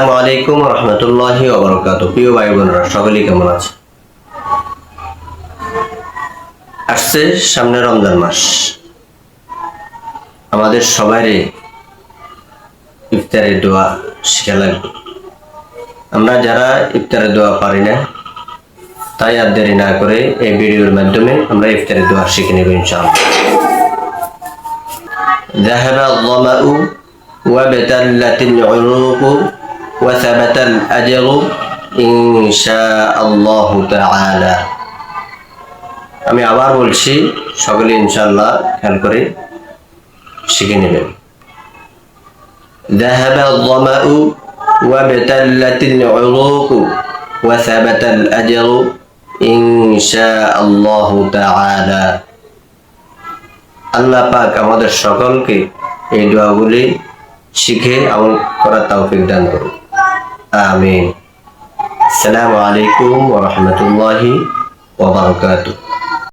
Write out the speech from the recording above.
আসসালামু আলাইকুম রহমতুল্লাহি ওয়া বারাকাতুহু। প্রিয় ভাই বোনেরা, সকলেই কেমন আছে? আসছে সামনে রমজান মাস, আমাদের সবারই ইফতারের দোয়া শিখা লাগবে। আমরা যারা ইফতারের দোয়া পারি না, তাই আর দেরি না করে এই ভিডিওর মাধ্যমে আমরা ইফতারের দোয়া শিখে নেব ইনশাআল্লাহ। ذهب الظمأ وابتلت العروق وثبت الأجر إن شاء الله تعالى। আমি আবার বলছি, সকলে ইনশাআল্লাহ খেয়াল করে শিখে নেবেন। ذهب الظمأ وابتلت العروق وثبت الأجر إن شاء الله تعالى। আল্লাহ পাক আমাদের সকলকে এই দোয়াগুলি শিখে আমল করার তৌফিক দান করুন, আমিন। আসসালামু আলাইকুম ওয়া রাহমাতুল্লাহি ওয়া বারাকাতুহু।